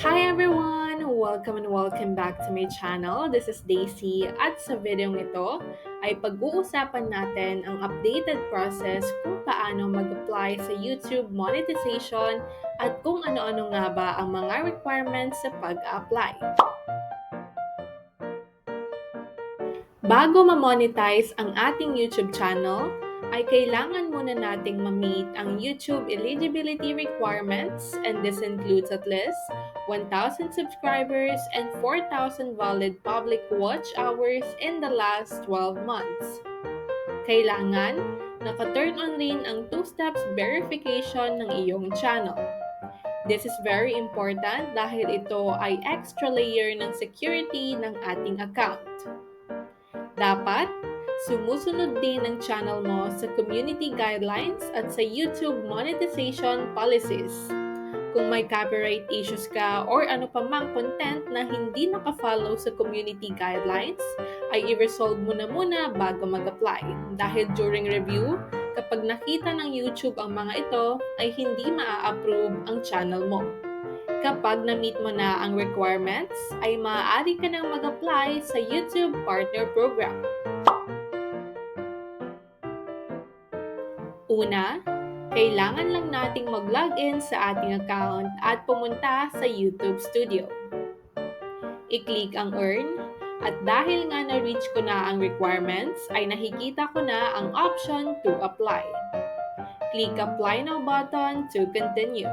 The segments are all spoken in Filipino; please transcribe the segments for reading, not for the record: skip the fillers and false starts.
Hi everyone! Welcome and welcome back to my channel. This is Daisy at sa videong ito ay pag-uusapan natin ang updated process kung paano mag-apply sa YouTube monetization at kung ano-ano nga ba ang mga requirements sa pag-apply. Bago ma-monetize ang ating YouTube channel, ay kailangan muna nating ma-meet ang YouTube eligibility requirements, and this includes at least 1,000 subscribers and 4,000 valid public watch hours in the last 12 months. Kailangan naka-turn on rin ang 2 steps verification ng iyong channel. This is very important dahil ito ay extra layer ng security ng ating account. Dapat, sumusunod din ang channel mo sa community guidelines at sa YouTube monetization policies. Kung may copyright issues ka or ano pa mang content na hindi nakafollow sa community guidelines, ay i-resolve mo na muna bago mag-apply. Dahil during review, kapag nakita ng YouTube ang mga ito, ay hindi maa-approve ang channel mo. Kapag na-meet mo na ang requirements, ay maaari ka nang mag-apply sa YouTube Partner Program. Una, kailangan lang nating mag-login sa ating account at pumunta sa YouTube Studio. I-click ang Earn, at dahil nga na-reach ko na ang requirements, ay nakikita ko na ang option to apply. Click Apply Now button to continue.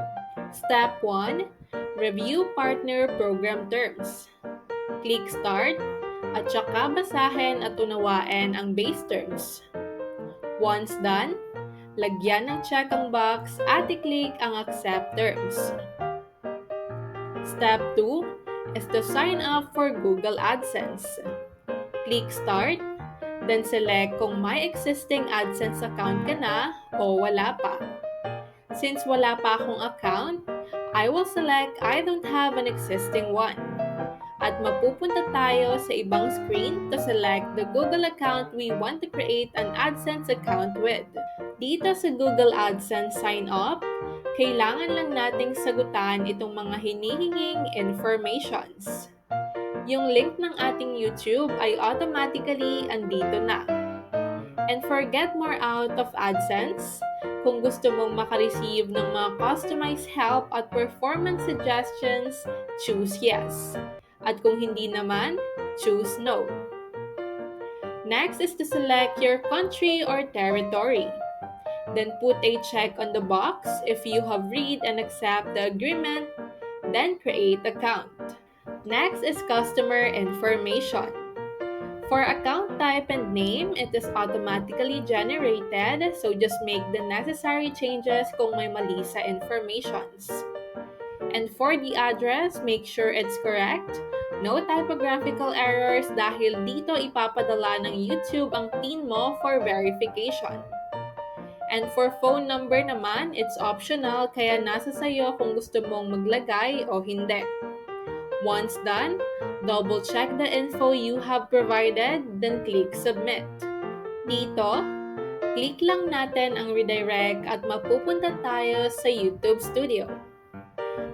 Step 1. Review Partner Program Terms. Click Start at saka basahin at unawain ang base terms. Once done, lagyan ng check ang box at i-click ang Accept Terms. Step 2 is to sign up for Google AdSense. Click Start, then select kung may existing AdSense account ka na o wala pa. Since wala pa akong account, I will select I don't have an existing one. At mapupunta tayo sa ibang screen to select the Google account we want to create an AdSense account with. Dito sa Google AdSense Sign Up, kailangan lang nating sagutan itong mga hinihinging informations. Yung link ng ating YouTube ay automatically andito na. And for Get More Out of AdSense, kung gusto mong makareceive ng mga customized help at performance suggestions, choose Yes. At kung hindi naman, choose No. Next is to select your country or territory. Then put a check on the box if you have read and accept the agreement, then create account. Next is customer information. For account type and name, it is automatically generated, so just make the necessary changes kung may mali sa informations. And for the address, make sure it's correct. No typographical errors dahil dito ipapadala ng YouTube ang PIN mo for verification. And for phone number naman, it's optional kaya nasa sayo kung gusto mong maglagay o hindi. Once done, double-check the info you have provided, then click Submit. Dito, click lang natin ang redirect at mapupunta tayo sa YouTube Studio.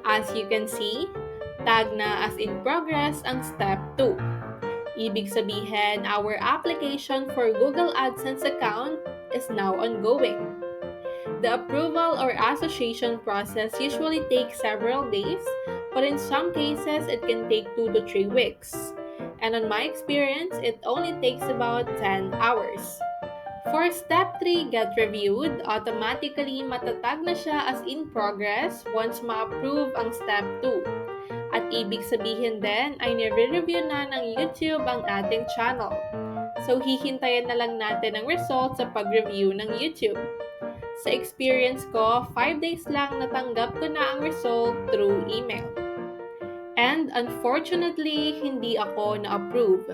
As you can see, tag na as in progress ang Step 2. Ibig sabihin, our application for Google AdSense account is now ongoing. The approval or association process usually takes several days, but in some cases, it can take 2 to 3 weeks. And on my experience, it only takes about 10 hours. For Step 3, Get Reviewed, automatically matatag na siya as in progress once ma-approve ang Step 2. At ibig sabihin din ay nire-review na ng YouTube ang ating channel. So hihintayin na lang natin ang results sa pag-review ng YouTube. Sa experience ko, 5 days lang natanggap ko na ang result through email. And unfortunately, hindi ako na-approve.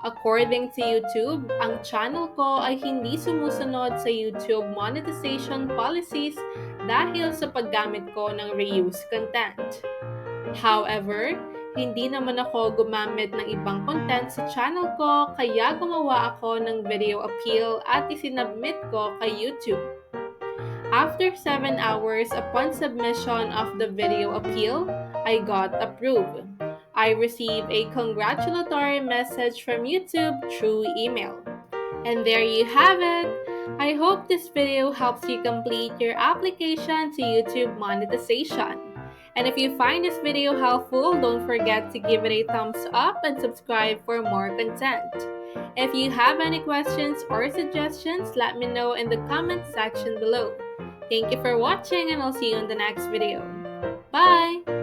According to YouTube, ang channel ko ay hindi sumusunod sa YouTube monetization policies dahil sa paggamit ko ng reuse content. However, hindi naman ako gumamit ng ibang content sa channel ko kaya gumawa ako ng video appeal at isinubmit ko kay YouTube. After 7 hours upon submission of the video appeal, I got approved. I received a congratulatory message from YouTube through email. And there you have it. I hope this video helps you complete your application to YouTube monetization. And if you find this video helpful, don't forget to give it a thumbs up and subscribe for more content. If you have any questions or suggestions, let me know in the comment section below. Thank you for watching and I'll see you in the next video. Bye!